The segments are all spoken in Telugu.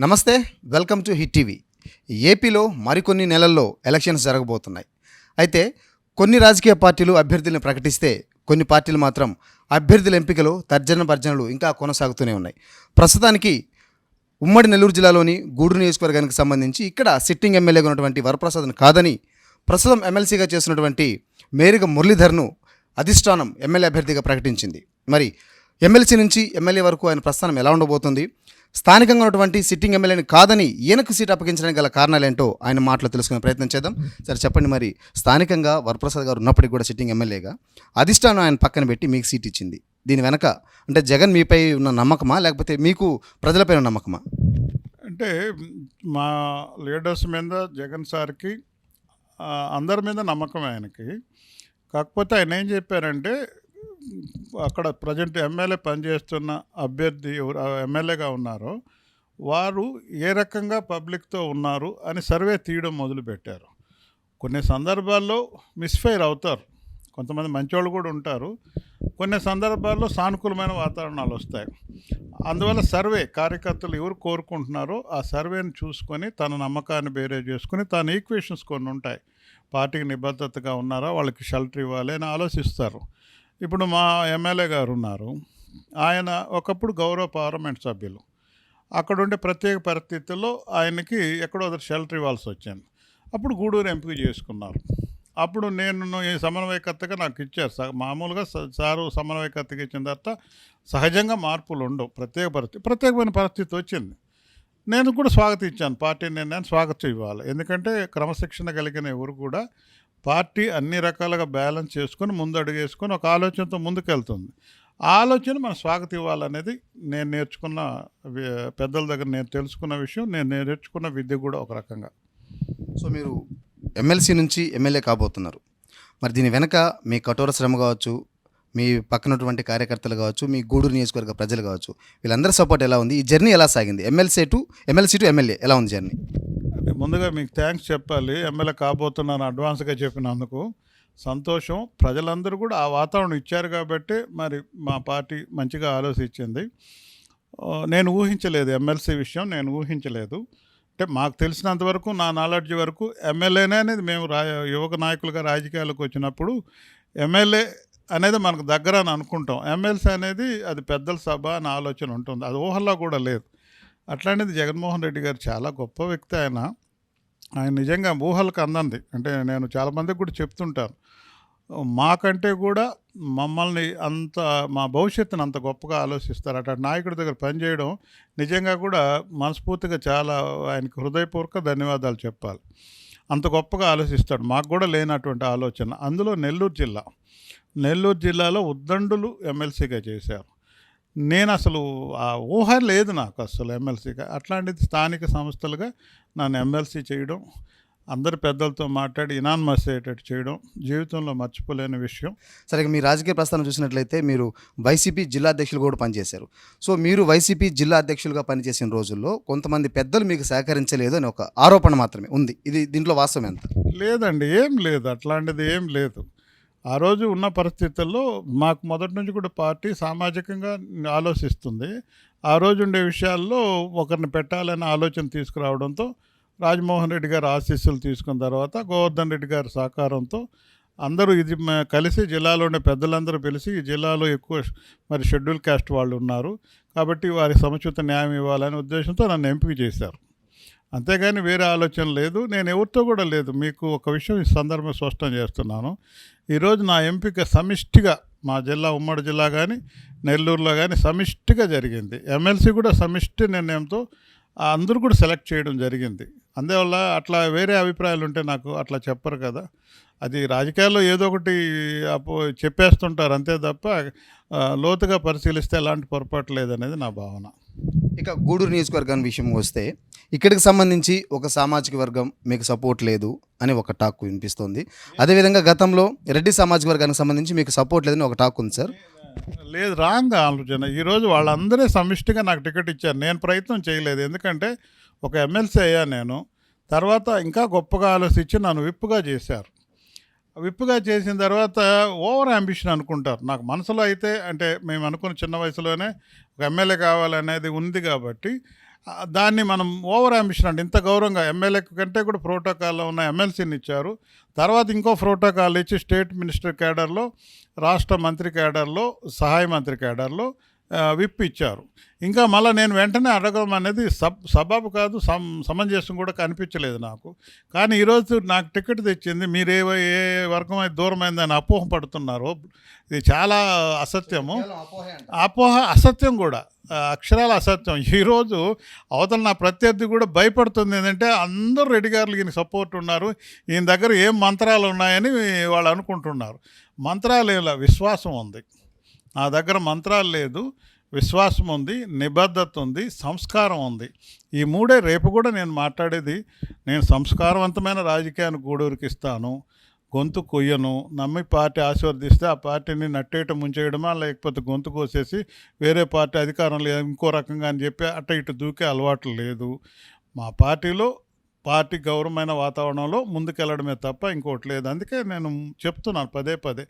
నమస్తే, వెల్కమ్ టు హిట్ టీవీ. ఏపీలో మరికొన్ని నెలల్లో ఎలక్షన్స్ జరగబోతున్నాయి. అయితే కొన్ని రాజకీయ పార్టీలు అభ్యర్థులను ప్రకటిస్తే కొన్ని పార్టీలు మాత్రం అభ్యర్థుల ఎంపికలో తర్జన భర్జనలు ఇంకా కొనసాగుతూనే ఉన్నాయి. ప్రస్తుతానికి ఉమ్మడి నెల్లూరు జిల్లాలోని గూడూరు నియోజకవర్గానికి సంబంధించి ఇక్కడ సిట్టింగ్ ఎమ్మెల్యేగా ఉన్నటువంటి వరప్రసాద్ను కాదని ప్రస్తుతం ఎమ్మెల్సీగా చేసినటువంటి మేరిగ మురళీధర్ను అధిష్టానం ఎమ్మెల్యే అభ్యర్థిగా ప్రకటించింది. మరి ఎమ్మెల్సీ నుంచి ఎమ్మెల్యే వరకు ఆయన ప్రస్థానం ఎలా ఉండబోతుంది, స్థానికంగా ఉన్నటువంటి సిట్టింగ్ ఎమ్మెల్యేని కాదని ఈయనకు సీట్ అప్పగించడానికి గల కారణాలేంటో ఆయన మాటలు తెలుసుకునే ప్రయత్నం చేద్దాం. సరే చెప్పండి, మరి స్థానికంగా వరప్రసాద్ గారు ఉన్నప్పటికీ కూడా సిట్టింగ్ ఎమ్మెల్యేగా అధిష్టానం ఆయన పక్కన పెట్టి మీకు సీట్ ఇచ్చింది. దీని వెనక అంటే జగన్ మీపై ఉన్న నమ్మకమా, లేకపోతే మీకు ప్రజలపై ఉన్న నమ్మకమా? అంటే మా లీడర్స్ మీద జగన్ సార్కి అందరి మీద నమ్మకం ఆయనకి. కాకపోతే ఆయన ఏం చెప్పారంటే, అక్కడ ప్రజెంట్ ఎమ్మెల్యే పనిచేస్తున్న అభ్యర్థి ఎమ్మెల్యేగా ఉన్నారో వారు ఏ రకంగా పబ్లిక్తో ఉన్నారు అని సర్వే తీయడం మొదలుపెట్టారు. కొన్ని సందర్భాల్లో మిస్ఫైర్ అవుతారు, కొంతమంది మంచోళ్ళు కూడా ఉంటారు, కొన్ని సందర్భాల్లో సానుకూలమైన వాతావరణాలు వస్తాయి. అందువల్ల సర్వే కార్యకర్తలు ఎవరు కోరుకుంటున్నారో ఆ సర్వేని చూసుకొని తన నమ్మకాన్ని బేరే చేసుకుని తన ఈక్వేషన్స్ కొన్ని ఉంటాయి. పార్టీకి నిబద్ధతగా ఉన్నారా, వాళ్ళకి షెల్టర్ ఇవ్వాలి అని ఆలోచిస్తారు. ఇప్పుడు మా ఎమ్మెల్యే గారు ఉన్నారు, ఆయన ఒకప్పుడు గౌరవ పార్లమెంట్ సభ్యులు. అక్కడ ఉండే ప్రత్యేక పరిస్థితుల్లో ఆయనకి ఎక్కడో షెల్టర్ ఇవ్వాల్సి వచ్చింది. అప్పుడు గూడూరు ఎంపిక చేసుకున్నారు. అప్పుడు నేను ఈ సమన్వయకర్తగా నాకు ఇచ్చారు. మామూలుగా సారు సమన్వయకర్తగా ఇచ్చిన తర్వాత సహజంగా మార్పులు ఉండవు. ప్రత్యేకమైన పరిస్థితి వచ్చింది. నేను కూడా స్వాగతించాను, పార్టీ నిర్ణయాన్ని స్వాగతం ఇవ్వాలి. ఎందుకంటే క్రమశిక్షణ కలిగిన ఎవరు కూడా పార్టీ అన్ని రకాలుగా బ్యాలెన్స్ చేసుకొని ముందు అడుగేసుకొని ఒక ఆలోచనతో ముందుకెళ్తుంది. ఆ ఆలోచన మనం స్వాగతం ఇవ్వాలనేది నేను నేర్చుకున్న పెద్దల దగ్గర నేను తెలుసుకున్న విషయం, నేను నేర్చుకున్న విద్య కూడా ఒక రకంగా. సో మీరు ఎమ్మెల్సీ నుంచి ఎమ్మెల్యే కాబోతున్నారు. మరి దీని వెనక మీ కఠోర శ్రమ కావచ్చు, మీ పక్కనటువంటి కార్యకర్తలు కావచ్చు, మీ గూడూరు నియోజకవర్గ ప్రజలు కావచ్చు, వీళ్ళందరి సపోర్ట్ ఎలా ఉంది? ఈ జర్నీ ఎలా సాగింది? ఎమ్మెల్సీ టు ఎమ్మెల్యే ఎలా ఉంది జర్నీ? అంటే ముందుగా మీకు థ్యాంక్స్ చెప్పాలి, ఎమ్మెల్యే కాబోతున్నాను అడ్వాన్స్గా చెప్పినందుకు సంతోషం. ప్రజలందరూ కూడా ఆ వాతావరణం ఇచ్చారు కాబట్టి మరి మా పార్టీ మంచిగా ఆలోచించింది. నేను ఊహించలేదు ఎమ్మెల్సీ విషయం, నేను ఊహించలేదు. అంటే మాకు తెలిసినంత వరకు, నా నాలెడ్జ్ వరకు ఎమ్మెల్యేనే అనేది మేము యువక నాయకులుగా రాజకీయాలకు వచ్చినప్పుడు ఎమ్మెల్యే అనేది మనకు దగ్గర అని అనుకుంటాం. ఎమ్మెల్సీ అనేది అది పెద్దల సభ అని ఆలోచన ఉంటుంది, అది ఊహల్లో కూడా లేదు. అట్లాంటిది జగన్మోహన్ రెడ్డి గారు చాలా గొప్ప వ్యక్తి. ఆయన నిజంగా ఊహలకు అందంది. అంటే నేను చాలామందికి కూడా చెప్తుంటాను, మాకంటే కూడా మమ్మల్ని అంత, మా భవిష్యత్తును అంత గొప్పగా ఆలోచిస్తారు. అట్లాంటి నాయకుడి దగ్గర పనిచేయడం నిజంగా కూడా మనస్ఫూర్తిగా చాలా ఆయనకు హృదయపూర్వక ధన్యవాదాలు చెప్పాలి. అంత గొప్పగా ఆలోచిస్తాడు, మాకు కూడా లేనటువంటి ఆలోచన. అందులో నెల్లూరు జిల్లాలో ఉద్దండులు ఎమ్మెల్సీగా చేశారు. నేను అసలు ఆ ఊహ లేదు నాకు అసలు ఎమ్మెల్సీగా. అట్లాంటిది స్థానిక సంస్థలుగా నన్ను ఎమ్మెల్సీ చేయడం, అందరి పెద్దలతో మాట్లాడి ఇనాన్మస్ అయ్యేటట్టు చేయడం జీవితంలో మర్చిపోలేని విషయం. సరే, మీ రాజకీయ ప్రస్థానం చూసినట్లయితే మీరు వైసీపీ జిల్లా అధ్యక్షులు కూడా పనిచేశారు. సో మీరు వైసీపీ జిల్లా అధ్యక్షులుగా పనిచేసిన రోజుల్లో కొంతమంది పెద్దలు మీకు సహకరించలేదు అని ఒక ఆరోపణ మాత్రమే ఉంది. దీంట్లో వాస్తవం ఎంత? లేదండి, ఏం లేదు, అట్లాంటిది ఏం లేదు. ఆ రోజు ఉన్న పరిస్థితుల్లో మాకు మొదటి నుంచి కూడా పార్టీ సామాజికంగా ఆలోచిస్తుంది. ఆ రోజు ఉండే విషయాల్లో ఒకరిని పెట్టాలనే ఆలోచన తీసుకురావడంతో రాజమోహన్ రెడ్డి గారు ఆశీస్సులు తీసుకున్న తర్వాత గోవర్ధన్ రెడ్డి గారి సహకారంతో అందరూ ఇది కలిసి జిల్లాలో ఉండే పెద్దలందరూ పిలిచి, ఈ జిల్లాలో ఎక్కువ మరి షెడ్యూల్ కాస్ట్ వాళ్ళు ఉన్నారు కాబట్టి వారి సముచిత న్యాయం ఇవ్వాలనే ఉద్దేశంతో నన్ను ఎంపిక చేశారు. అంతేగాని వేరే ఆలోచన లేదు, నేను ఎవరితో కూడా లేదు. మీకు ఒక విషయం ఈ సందర్భం స్పష్టం చేస్తున్నాను. ఈరోజు నా ఎంపిక సమిష్టిగా మా జిల్లా, ఉమ్మడి జిల్లా కానీ నెల్లూరులో కానీ సమిష్టిగా జరిగింది. ఎమ్మెల్సీ కూడా సమిష్టి నిర్ణయంతో అందరూ కూడా సెలెక్ట్ చేయడం జరిగింది. అందువల్ల అట్లా వేరే అభిప్రాయాలు ఉంటే నాకు అట్లా చెప్పరు కదా. అది రాజకీయాల్లో ఏదో ఒకటి చెప్పేస్తుంటారు అంతే తప్ప లోతుగా పరిశీలిస్తే ఎలాంటి పొరపాటు లేదనేది నా భావన. ఇక గూడూరు నియోజకవర్గానికి విషయం వస్తే, ఇక్కడికి సంబంధించి ఒక సామాజిక వర్గం మీకు సపోర్ట్ లేదు అని ఒక టాక్ వినిపిస్తుంది. అదేవిధంగా గతంలో రెడ్డి సామాజిక వర్గానికి సంబంధించి మీకు సపోర్ట్ లేదని ఒక టాక్ ఉంది సార్. లేదు, రాంగ్ ఆలోచన. ఈరోజు వాళ్ళందరే సమిష్టిగా నాకు టికెట్ ఇచ్చారు, నేను ప్రయత్నం చేయలేదు. ఎందుకంటే ఒక ఎమ్మెల్సీ అయ్యా నేను, తర్వాత ఇంకా గొప్పగా ఆలోచించి నన్ను విప్పుగా చేశారు. విప్పుగా చేసిన తర్వాత ఓవర్ అంబిషన్ అనుకుంటారు. నాకు మనసులో అయితే, అంటే మేము అనుకున్న చిన్న వయసులోనే ఒక ఎమ్మెల్యే కావాలనేది ఉంది కాబట్టి దాన్ని మనం ఓవర్ అంబిషన్ అంటే ఇంత గౌరవంగా ఎమ్మెల్యే కంటే కూడా ప్రోటోకాల్లో ఉన్న ఎమ్మెల్సీని ఇచ్చారు. తర్వాత ఇంకో ప్రోటోకాల్ ఇచ్చి స్టేట్ మినిస్టర్ క్యాడర్లో, రాష్ట్ర మంత్రి క్యాడర్లో, సహాయ మంత్రి క్యాడర్లో విప్ ఇచ్చారు. ఇంకా మళ్ళీ నేను వెంటనే అడగడం అనేది సబబు కాదు, సమంజసం కూడా కనిపించలేదు నాకు. కానీ ఈరోజు నాకు టికెట్ తెచ్చింది మీరు ఏ వర్గం అయితే దూరమైందని అపోహ పడుతున్నారు. ఇది చాలా అసత్యము, అపోహ అసత్యం కూడా, అక్షరాల అసత్యం. ఈరోజు అవతల నా ప్రత్యర్థి కూడా భయపడుతుంది ఏంటంటే అందరూ రెడ్డి గారులు ఈయన సపోర్ట్ ఉన్నారు, ఈయన దగ్గర ఏం మంత్రాలు ఉన్నాయని వాళ్ళు అనుకుంటున్నారు. మంత్రాలు ఇలా విశ్వాసం ఉంది, నా దగ్గర మంత్రాలు లేదు, విశ్వాసం ఉంది, నిబద్ధత ఉంది, సంస్కారం ఉంది. ఈ మూడే రేపు కూడా నేను మాట్లాడేది. నేను సంస్కారవంతమైన రాజకీయాన్ని గూడూరుకి ఇస్తాను, గొంతు కొయ్యను. నమ్మి పార్టీ ఆశీర్వదిస్తే ఆ పార్టీని నట్టేట ముంచేయడమా, లేకపోతే గొంతు కోసేసి వేరే పార్టీ అధికారం లేదు ఇంకో రకంగా అని చెప్పి అట్ట ఇటు దూకే అలవాటు లేదు. మా పార్టీలో పార్టీ గౌరవమైన వాతావరణంలో ముందుకెళ్ళడమే తప్ప ఇంకోటి లేదు. అందుకే నేను చెప్తున్నాను పదే పదే,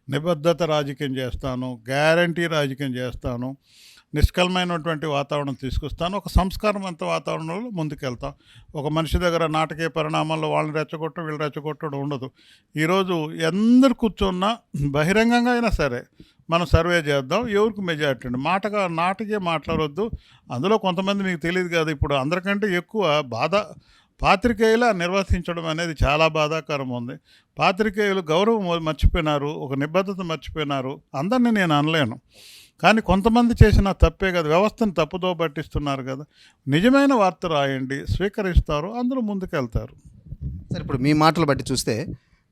నిబద్ధత రాజకీయం చేస్తాను, గ్యారంటీ రాజకీయం చేస్తాను, నిష్కలమైనటువంటి వాతావరణం తీసుకొస్తాను, ఒక సంస్కారవంత వాతావరణంలో ముందుకెళ్తాం. ఒక మనిషి దగ్గర నాటకీయ పరిణామాల్లో వాళ్ళని రెచ్చగొట్టడం వీళ్ళు రెచ్చగొట్టడం ఉండదు. ఈరోజు అందరు కూర్చున్నా బహిరంగంగా అయినా సరే మనం సర్వే చేద్దాం, ఎవరికి మెజార్టీ ఉంది. నాటకే మాట్లాడొద్దు. అందులో కొంతమంది మీకు తెలియదు కదా, ఇప్పుడు అందరికంటే ఎక్కువ బాధ పాత్రికేయుల నిర్వర్తించడం అనేది చాలా బాధాకరం ఉంది. పాత్రికేయులు గౌరవం మర్చిపోయినారు, ఒక నిబద్ధత మర్చిపోయినారు. అందరినీ నేను అనలేను, కానీ కొంతమంది చేసిన తప్పే కదా, వ్యవస్థను తప్పుదో పట్టిస్తున్నారు కదా. నిజమైన వార్త రాయండి, స్వీకరిస్తారు, అందరూ ముందుకెళ్తారు. సరే, ఇప్పుడు మీ మాటలు బట్టి చూస్తే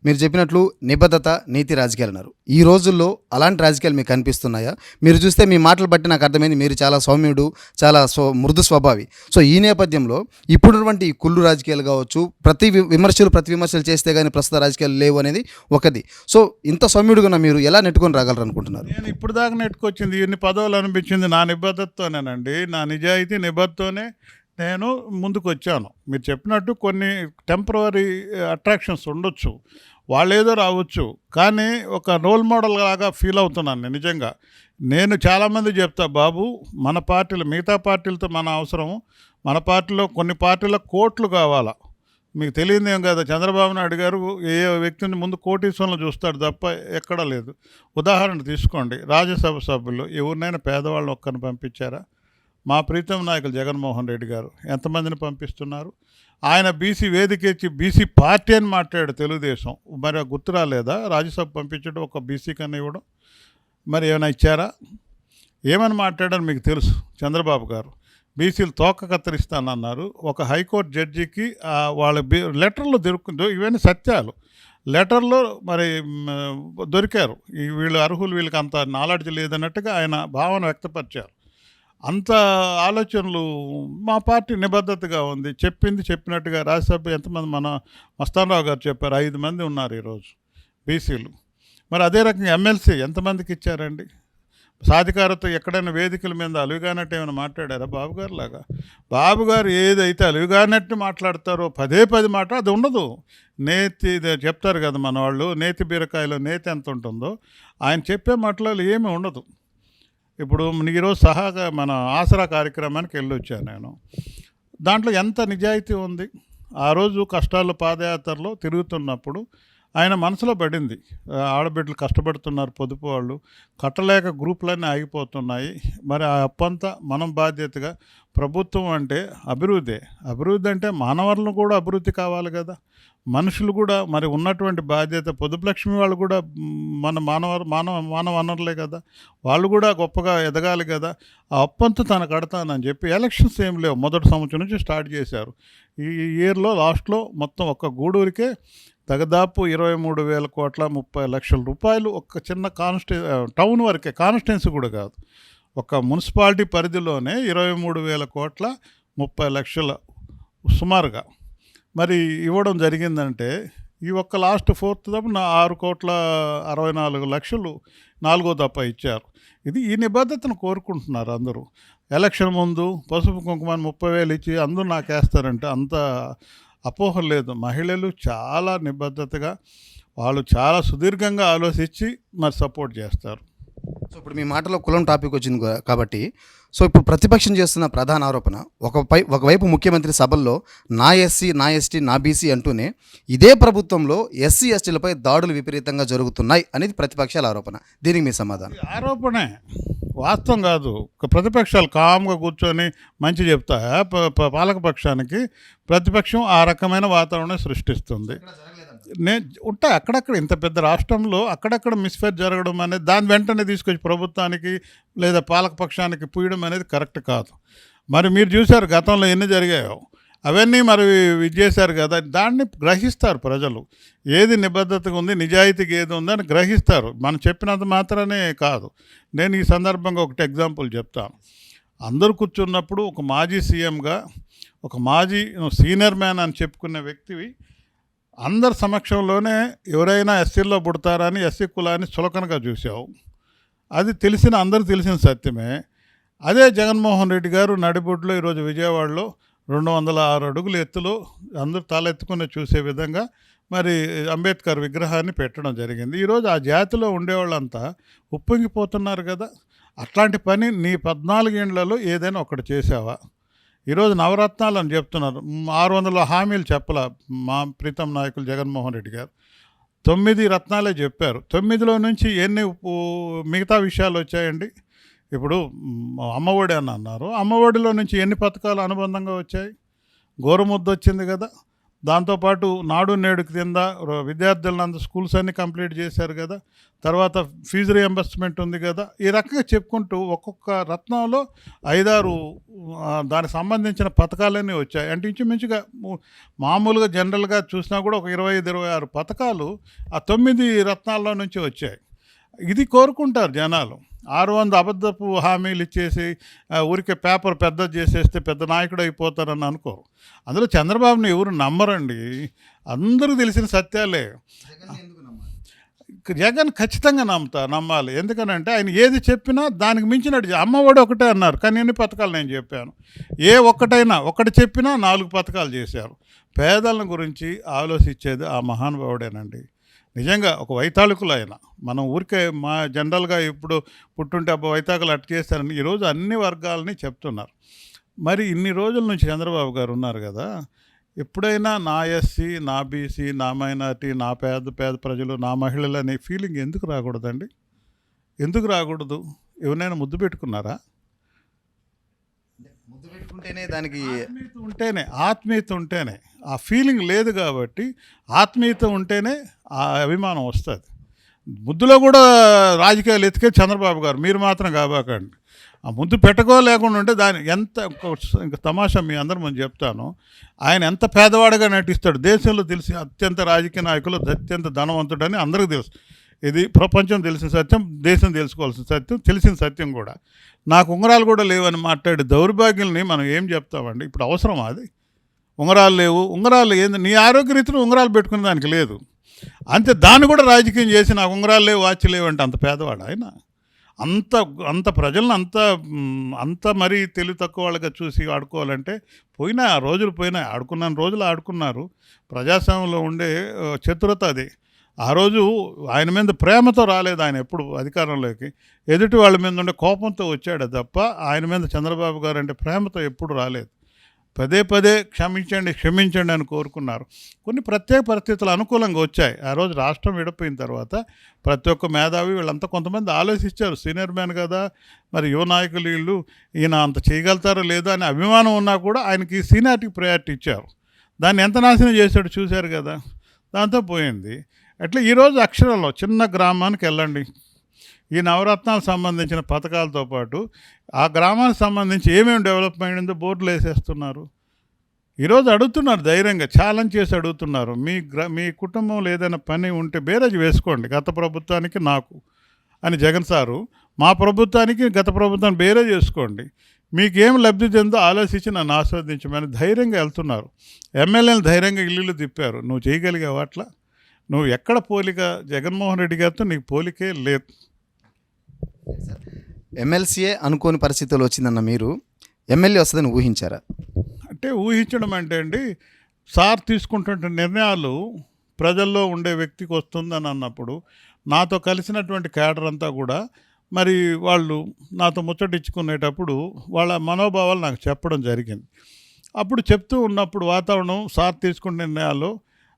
మీరు చెప్పినట్లు నిబద్ధత, నీతి రాజకీయాలు అన్నారు. ఈ రోజుల్లో అలాంటి రాజకీయాలు మీకు కనిపిస్తున్నాయా? మీరు చూస్తే మీ మాటలు బట్టి నాకు అర్థమైంది మీరు చాలా సౌమ్యుడు, చాలా మృదు స్వభావి. సో ఈ నేపథ్యంలో ఇప్పుడున్నటువంటి ఈ కుళ్ళు రాజకీయాలు కావచ్చు, ప్రతి విమర్శలు చేస్తే కానీ ప్రస్తుత రాజకీయాలు లేవు అనేది ఒకటి. సో ఇంత సౌమ్యుడుగా ఉన్న మీరు ఎలా నెట్టుకొని రాగలరు అనుకుంటున్నారు? నేను ఇప్పుడు దాకా నెట్టుకొచ్చింది ఇన్ని పదవులు అనిపించింది నా నిబద్ధతతోనేనండి, నా నిజాయితీ నిబద్ధతోనే నేను ముందుకు వచ్చాను. మీరు చెప్పినట్టు కొన్ని టెంపరరీ అట్రాక్షన్స్ ఉండొచ్చు, వాళ్ళేదో రావచ్చు, కానీ ఒక రోల్ మోడల్ లాగా ఫీల్ అవుతున్నాను నేను నిజంగా. నేను చాలామంది చెప్తా, బాబు మన పార్టీలు మిగతా పార్టీలతో మన అవసరం, మన పార్టీలో కొన్ని పార్టీలకు కోట్లు కావాలా. మీకు తెలియదు ఏం కదా, చంద్రబాబు నాయుడు గారు ఏ వ్యక్తిని ముందు కోటీశ్వరంలో చూస్తాడు తప్ప ఎక్కడా లేదు. ఉదాహరణ తీసుకోండి, రాజ్యసభ సభ్యులు ఎవరినైనా పేదవాళ్ళని ఒక్కరిని పంపించారా? మా ప్రీతం నాయకులు జగన్మోహన్ రెడ్డి గారు ఎంతమందిని పంపిస్తున్నారు? ఆయన బీసీ వేదిక ఇచ్చి బీసీ పార్టీ అని మాట్లాడాడు తెలుగుదేశం, మరి గుర్తు రాలేదా? రాజ్యసభ పంపించడం ఒక బీసీ కన్నా ఇవ్వడం, మరి ఏమైనా ఇచ్చారా? ఏమని మాట్లాడారు మీకు తెలుసు. చంద్రబాబు గారు బీసీలు తోక కత్తిరిస్తానన్నారు. ఒక హైకోర్టు జడ్జికి వాళ్ళ లెటర్లో ఇవన్నీ సత్యాలు, లెటర్లో మరి దొరికారు. వీళ్ళు అర్హులు, వీళ్ళకి అంత నాలెడ్జ్ లేదన్నట్టుగా ఆయన భావన వ్యక్తపరిచారు. అంత ఆలోచనలు మా పార్టీ నిబద్ధతగా ఉంది. చెప్పింది చెప్పినట్టుగా రాజ్యసభ ఎంతమంది మన మస్తానరావు గారు చెప్పారు, 5 మంది ఉన్నారు ఈరోజు బీసీలు. మరి అదే రకంగా ఎమ్మెల్సీ ఎంతమందికి ఇచ్చారండి? సాధికారత ఎక్కడైనా వేదికల మీద అలుగుగానట్టు ఏమైనా మాట్లాడారా బాబు గారు లాగా? బాబు గారు ఏదైతే అలుగుగానట్టు మాట్లాడతారో పదే మాట అది ఉండదు. నేతి చెప్తారు కదా మన వాళ్ళు, నేతి బీరకాయలో నేతి ఎంత ఉంటుందో ఆయన చెప్పే మాటలు ఏమీ ఉండదు. ఇప్పుడు ఈరోజు సహాగా మన ఆసరా కార్యక్రమానికి వెళ్ళొచ్చాను నేను. దాంట్లో ఎంత నిజాయితీ ఉంది. ఆ రోజు కష్టాలు పాదయాత్రలో తిరుగుతున్నప్పుడు ఆయన మనసులో పడింది, ఆడబిడ్డలు కష్టపడుతున్నారు, పొదుపు వాళ్ళు కట్టలేక గ్రూపులన్నీ ఆగిపోతున్నాయి. మరి ఆ అప్పంతా మనం బాధ్యతగా, ప్రభుత్వం అంటే అభివృద్ధి అంటే మానవులను కూడా అభివృద్ధి కావాలి కదా, మనుషులు కూడా మరి ఉన్నటువంటి బాధ్యత. పొదుపు లక్ష్మి వాళ్ళు కూడా మన మానవ వనరులే కదా, వాళ్ళు కూడా గొప్పగా ఎదగాలి కదా. ఆ అప్పంతా తను కడతానని చెప్పి ఎలక్షన్స్ ఏం లేవు, మొదటి సంవత్సరం నుంచి స్టార్ట్ చేశారు. ఈ ఇయర్లో లాస్ట్లో మొత్తం ఒక్క గూడూరికే దాదాపు 23,000 కోట్ల 30 లక్షల రూపాయలు ఒక చిన్న టౌన్ వరకే, కాన్స్టిట్యున్సీ కూడా కాదు, ఒక మున్సిపాలిటీ పరిధిలోనే 23,000 కోట్ల 30 లక్షల సుమారుగా మరి ఇవ్వడం జరిగిందంటే, ఈ ఒక్క లాస్ట్ 4th తప్ప 6,64 లక్షలు 4వ దప్ప ఇచ్చారు. ఈ నిబద్ధతను కోరుకుంటున్నారు అందరూ. ఎలక్షన్ ముందు పసుపు కుంకుమని 30,000 ఇచ్చి అందరూ నాకేస్తారంటే అంత అపోహ లేదు. మహిళలు చాలా నిబద్ధతగా, వాళ్ళు చాలా సుదీర్ఘంగా ఆలోచించి మరి సపోర్ట్ చేస్తారు. సో ఇప్పుడు మీ మాటలో కులం టాపిక్ వచ్చింది కాబట్టి సో ఇప్పుడు ప్రతిపక్షం చేస్తున్న ప్రధాన ఆరోపణ ఒకవైపు ముఖ్యమంత్రి సభల్లో నా ఎస్సీ నా ఎస్టీ నా బీసీ అంటూనే ఇదే ప్రభుత్వంలో ఎస్సీ ఎస్టీలపై దాడులు విపరీతంగా జరుగుతున్నాయి అనేది ప్రతిపక్షాల ఆరోపణ. దీనికి మీ సమాధానం? ఇది ఆరోపణే, వాస్తవం కాదు. ప్రతిపక్షాలు కామ్గా కూర్చొని మంచి చెప్తాయా? పాలకపక్షానికి ప్రతిపక్షం ఆ రకమైన వాతావరణం సృష్టిస్తుంది. ఉంటాయి అక్కడక్కడ, ఇంత పెద్ద రాష్ట్రంలో అక్కడక్కడ మిస్ఫేర్ జరగడం అనేది దాని వెంటనే తీసుకొచ్చి ప్రభుత్వానికి లేదా పాలకపక్షానికి పూయడం అనేది కరెక్ట్ కాదు. మరి మీరు చూశారు గతంలో ఎన్ని జరిగాయో, అవన్నీ మరి ఇది చేశారు కదా, దాన్ని గ్రహిస్తారు ప్రజలు. ఏది నిబద్ధతగా ఉంది, నిజాయితీగా ఏది ఉందని గ్రహిస్తారు. మనం చెప్పినంత మాత్రమే కాదు. నేను ఈ సందర్భంగా ఒకటి ఎగ్జాంపుల్ చెప్తాను. అందరూ కూర్చున్నప్పుడు ఒక మాజీ సీఎంగా, ఒక మాజీ సీనియర్ మ్యాన్ అని చెప్పుకునే వ్యక్తివి అందరి సమక్షంలోనే ఎవరైనా ఎస్సీల్లో పుడతారని ఎస్సీ కులాన్ని చులకనగా చూసావు. అది అందరూ తెలిసిన సత్యమే. అదే జగన్మోహన్ రెడ్డి గారు నడిబొడ్లో ఈరోజు విజయవాడలో 206 అడుగుల ఎత్తులో అందరూ తలెత్తుకుని చూసే విధంగా మరి అంబేద్కర్ విగ్రహాన్ని పెట్టడం జరిగింది. ఈరోజు ఆ జాతిలో ఉండేవాళ్ళంతా ఉప్పొంగిపోతున్నారు కదా. అట్లాంటి పని నీ 14 ఏళ్లలో ఏదైనా ఒకటి చేసావా? ఈరోజు నవరత్నాలు అని చెప్తున్నారు. 600 హామీలు చెప్పలా మా ప్రీతం నాయకులు జగన్మోహన్ రెడ్డి గారు. 9 రత్నాలే చెప్పారు. 9లో నుంచి ఎన్ని మిగతా విషయాలు వచ్చాయండి? ఇప్పుడు అమ్మఒడి అని అన్నారు. అమ్మఒడిలో నుంచి ఎన్ని పథకాలు అనుబంధంగా వచ్చాయి? గోరుముద్ద వచ్చింది కదా. దాంతోపాటు నాడు నేడు కింద విద్యార్థులందరూ స్కూల్స్ అన్నీ కంప్లీట్ చేశారు కదా. తర్వాత ఫీజు రియంబర్స్మెంట్ ఉంది కదా. ఈ రకంగా చెప్పుకుంటూ ఒక్కొక్క రత్నంలో 5-6 దానికి సంబంధించిన పథకాలన్నీ వచ్చాయి. అంటే ఇంచుమించుగా మామూలుగా జనరల్గా చూసినా కూడా ఒక 25-26 పథకాలు ఆ 9 రత్నాల్లో నుంచి వచ్చాయి. ఇది కోరుకుంటారు జనాలు. 600 అబద్ధపు హామీలు ఇచ్చేసి ఊరికే పేపర్ పెద్దది చేసేస్తే పెద్ద నాయకుడు అయిపోతారని అనుకోరు. అందులో చంద్రబాబుని ఎవరు నమ్మరండి. అందరూ తెలిసిన సత్యాలే. జగన్ ఖచ్చితంగా నమ్మాలి. ఎందుకనంటే ఆయన ఏది చెప్పినా దానికి మించినట్టు. అమ్మఒడి ఒకటే అన్నారు, కానీ ఎన్ని పథకాలు నేను చెప్పాను. ఒకటి చెప్పినా 4 పథకాలు చేశారు. పేదల గురించి ఆలోచించేది ఆ మహానుభావుడేనండి. నిజంగా ఒక వైతాళికులు ఆయన. మనం ఊరికే జనరల్గా ఇప్పుడు పుట్టుంటే వైతాళికులు అట్టు చేస్తారని ఈరోజు అన్ని వర్గాలని చెప్తున్నారు. మరి ఇన్ని రోజుల నుంచి చంద్రబాబు గారు ఉన్నారు కదా, ఎప్పుడైనా నా ఎస్సీ నా బీసీ నా మైనార్టీ నా పేద ప్రజలు నా మహిళలు అనే ఫీలింగ్ ఎందుకు రాకూడదండి? ఎందుకు రాకూడదు? ఎవరైనా ముద్దు పెట్టుకున్నారా? ముద్దు పెట్టుకుంటేనే దానికి ఆత్మీయత ఉంటేనే ఆ ఫీలింగ్ లేదు. కాబట్టి ఆత్మీయత ఉంటేనే ఆ అభిమానం వస్తుంది. ముద్దులో కూడా రాజకీయాలు ఎత్తికే చంద్రబాబు గారు. మీరు మాత్రం కాబోకండి. ఆ ముద్దు పెట్టుకోలేకుండా ఉంటే దాని ఇంకా తమాషా మీ అందరూ మనం చెప్తాను. ఆయన ఎంత పేదవాడిగా నటిస్తాడు. దేశంలో తెలిసి అత్యంత రాజకీయ నాయకులు అత్యంత ధనవంతుడని అందరికీ తెలుసు. ఇది ప్రపంచం తెలిసిన సత్యం, దేశం తెలుసుకోవాల్సిన సత్యం, తెలిసిన సత్యం కూడా. నాకు ఉంగరాలు కూడా లేవని మాట్లాడే దౌర్భాగ్యుల్ని మనం ఏం చెప్తామండి? ఇప్పుడు అవసరమా అది? ఉంగరాలు లేవు, ఉంగరాలు ఏంది? నీ ఆరోగ్య రీతిలో ఉంగరాలు పెట్టుకునే దానికి లేదు. అంతే, దాన్ని కూడా రాజకీయం చేసి నాకు ఉంగరాలు లేవు వాచ్ లేవు అంటే అంత పేదవాడు ఆయన. అంత ప్రజలను అంత మరీ తెలివి తక్కువ వాళ్ళగా చూసి ఆడుకోవాలంటే ఆ రోజులు పోయినాయి. ఆడుకున్న రోజులు ఆడుకున్నారు. ప్రజాస్వామ్యంలో ఉండే చతురత అది. ఆ రోజు ఆయన మీద ప్రేమతో రాలేదు ఆయన ఎప్పుడు అధికారంలోకి. ఎదుటి వాళ్ళ మీద ఉండే కోపంతో వచ్చాడు తప్ప ఆయన మీద చంద్రబాబు గారు అంటే ప్రేమతో ఎప్పుడు రాలేదు. పదే క్షమించండి అని కోరుకున్నారు. కొన్ని ప్రత్యేక పరిస్థితులు అనుకూలంగా వచ్చాయి. ఆ రోజు రాష్ట్రం విడిపోయిన తర్వాత ప్రతి ఒక్క మేధావి వీళ్ళంతా కొంతమంది ఆలోచించారు. సీనియర్ మ్యాన్ కదా, మరి యువ నాయకులు వీళ్ళు, ఈయన అంత చేయగలుగుతారో లేదో అని అభిమానం ఉన్నా కూడా ఆయనకి సీనియారిటీకి ప్రయారిటీ ఇచ్చారు. దాన్ని ఎంత నాశనం చేశాడు చూశారు కదా. దాంతో పోయింది. అట్లా ఈరోజు అక్షరాల్లో చిన్న గ్రామానికి వెళ్ళండి. ఈ నవరత్నాలకు సంబంధించిన పథకాలతో పాటు ఆ గ్రామానికి సంబంధించి ఏమేమి డెవలప్మెంట్ ఉందో బోర్డులు వేసేస్తున్నారు. ఈరోజు అడుగుతున్నారు, ధైర్యంగా ఛాలెంజ్ చేసి అడుగుతున్నారు. మీ కుటుంబంలో ఏదైనా పని ఉంటే బేరేజ్ వేసుకోండి, గత ప్రభుత్వానికి నాకు అని జగన్ సారు. మా ప్రభుత్వానికి గత ప్రభుత్వాన్ని బేరేజ్ చేసుకోండి, మీకేం లబ్ధి చెందో ఆలోచించి నన్ను ఆస్వాదించమని ధైర్యంగా వెళ్తున్నారు. ఎమ్మెల్యేలు ధైర్యంగా ఇల్లు తిప్పారు. నువ్వు చేయగలిగావు అట్లా? నువ్వు ఎక్కడ పోలిక? జగన్మోహన్ రెడ్డి గారితో నీకు పోలికే లేదు. ఎమ్మెల్సీఏ అనుకోని పరిస్థితుల్లో వచ్చిందన్న మీరు ఎమ్మెల్యే వస్తుందని ఊహించారా? అంటే ఊహించడం అంటే అండి, సార్ తీసుకుంటున్న నిర్ణయాలు ప్రజల్లో ఉండే వ్యక్తికి వస్తుందని అన్నప్పుడు నాతో కలిసినటువంటి క్యాడర్ అంతా కూడా మరి వాళ్ళు నాతో ముచ్చటించుకునేటప్పుడు వాళ్ళ మనోభావాలు నాకు చెప్పడం జరిగింది. అప్పుడు చెప్తూ ఉన్నప్పుడు వాతావరణం సార్ తీసుకునే నిర్ణయాలు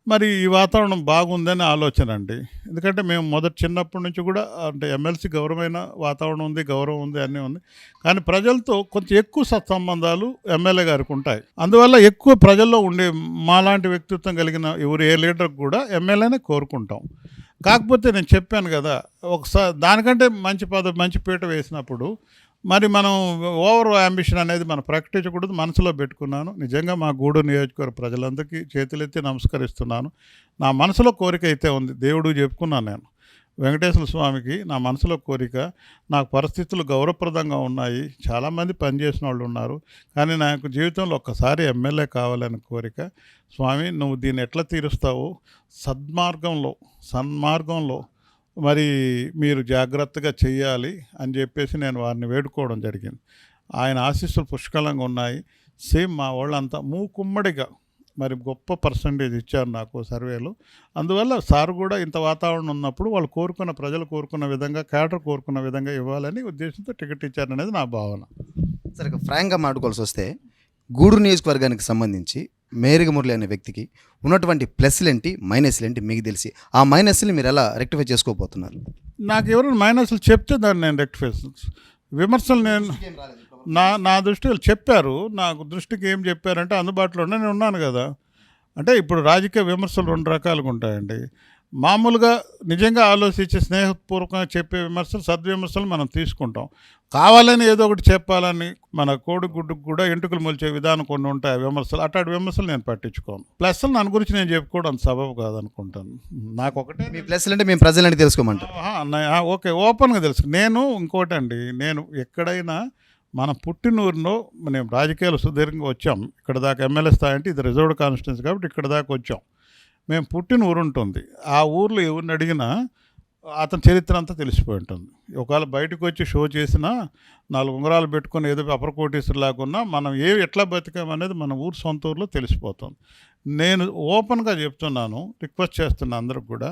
మరి ఈ వాతావరణం బాగుందని ఆలోచన అండి. ఎందుకంటే మేము మొదటి చిన్నప్పటి నుంచి కూడా అంటే ఎమ్మెల్సీ గౌరవమైన వాతావరణం ఉంది, గౌరవం ఉంది, అన్నీ ఉంది. కానీ ప్రజలతో కొంచెం ఎక్కువ సత్సంబంధాలు ఎమ్మెల్యే గారికి ఉంటాయి. అందువల్ల ఎక్కువ ప్రజల్లో ఉండే మాలాంటి వ్యక్తిత్వం కలిగిన ఎవరు ఏ లీడర్కి కూడా ఎమ్మెల్యేనే కోరుకుంటాం. కాకపోతే నేను చెప్పాను కదా, ఒకసారి దానికంటే మంచి పదవి మంచి పీట వేసినప్పుడు మరి మనం ఓవర్ యాంబిషన్ అనేది మనం ప్రకటించకూడదు. మనసులో పెట్టుకున్నాను. నిజంగా మా గూడూరు నియోజకవర్గ ప్రజలందరికీ చేతులెత్తి నమస్కరిస్తున్నాను. నా మనసులో కోరిక అయితే ఉంది, దేవుడు చెప్పుకున్నాను నేను వెంకటేశ్వర స్వామికి. నా మనసులో కోరిక, నాకు పరిస్థితులు గౌరవప్రదంగా ఉన్నాయి, చాలామంది పనిచేసిన వాళ్ళు ఉన్నారు, కానీ నాకు జీవితంలో ఒక్కసారి ఎమ్మెల్యే కావాలని కోరిక. స్వామి నువ్వు దీన్ని ఎట్లా తీరుస్తావు, సన్మార్గంలో మరి మీరు జాగ్రత్తగా చెయ్యాలి అని చెప్పేసి నేను వారిని వేడుకోవడం జరిగింది. ఆయన ఆశీస్సులు పుష్కలంగా ఉన్నాయి. సేమ్ మా వాళ్ళంతా మూకుమ్మడిగా మరి గొప్ప పర్సంటేజ్ ఇచ్చారు నాకు సర్వేలో. అందువల్ల సార్ కూడా ఇంత వాతావరణం ఉన్నప్పుడు వాళ్ళు ప్రజలు కోరుకున్న విధంగా, క్యాడర్ కోరుకున్న విధంగా ఇవ్వాలని ఉద్దేశంతో టికెట్ ఇచ్చారనేది నా భావన. సరే, ఫ్రాంక్గా మాట్లాడుకోవాల్సి వస్తే గూడూరు నియోజకవర్గానికి సంబంధించి మేరిగ మురళి అనే వ్యక్తికి ఉన్నటువంటి ప్లస్లు ఏంటి, మైనస్లు ఏంటి మీకు తెలిసి ఆ మైనస్ని మీరు ఎలా రెక్టిఫై చేసుకోబోతున్నారు? నాకు ఎవరైనా మైనస్లు చెప్తే దాన్ని నేను రెక్టిఫై, విమర్శలు నేను నా దృష్టిలో చెప్పారు. నాకు దృష్టికి ఏం చెప్పారంటే అందుబాటులోనే నేను ఉన్నాను కదా. అంటే ఇప్పుడు రాజకీయ విమర్శలు 2 రకాలుగా ఉంటాయండి. మామూలుగా నిజంగా ఆలోచించి స్నేహపూర్వకంగా చెప్పే విమర్శలు, సద్విమర్శలు మనం తీసుకుంటాం. కావాలని ఏదో ఒకటి చెప్పాలని మన కోడిగుడ్డుకు కూడా ఎంటుకలు మొలిచే విధానం కొన్ని ఉంటాయి విమర్శలు. అట్లాంటి విమర్శలు నేను పట్టించుకోను. ప్లస్లు నన్ను గురించి నేను చెప్పుకోవడం అంత సబబు కాదనుకుంటాను. నాకు ఒకటే మీ ప్లస్లు అంటే మేము ప్రజలంటే తెలుసుకోమంటారు. ఓకే, ఓపెన్గా తెలుసు. ఇంకోటండి, నేను ఎక్కడైనా మన పుట్టినూరులో మేము రాజకీయాలు సుదీర్ఘంగా వచ్చాం. ఇక్కడ దాకా ఎమ్మెల్యే స్థాయి అంటే ఇది రిజర్వ్డ్ కాన్స్టిట్యున్సీ కాబట్టి ఇక్కడ దాకా వచ్చాం. మేము పుట్టిన ఊరు ఉంటుంది. ఆ ఊర్లో ఎవరిని అడిగినా అతని చరిత్ర అంతా తెలిసిపోయి ఉంటుంది. ఒకవేళ బయటకు వచ్చి షో చేసినా 4 ఉంగరాలు పెట్టుకొని ఏదో అపర కోటీశ్వరు లేకున్నా మనం ఎట్లా బతికామనేది మన ఊరు సొంత ఊర్లో తెలిసిపోతుంది. నేను ఓపెన్గా చెప్తున్నాను, రిక్వెస్ట్ చేస్తున్నాను అందరికి కూడా,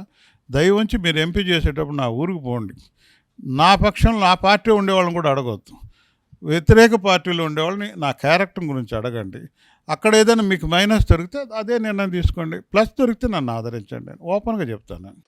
దయవుంచి మీరు ఎంపీ చేసేటప్పుడు నా ఊరికి పోండి. నా పక్షంలో నా పార్టీ ఉండేవాళ్ళని కూడా అడగొద్దు. వ్యతిరేక పార్టీలో ఉండేవాళ్ళని నా క్యారెక్టర్ గురించి అడగండి. అక్కడ ఏదైనా మీకు మైనస్ దొరికితే అదే నిర్ణయం తీసుకోండి, ప్లస్ దొరికితే నన్ను ఆదరించండి. ఓపెన్గా చెప్తాను నేను.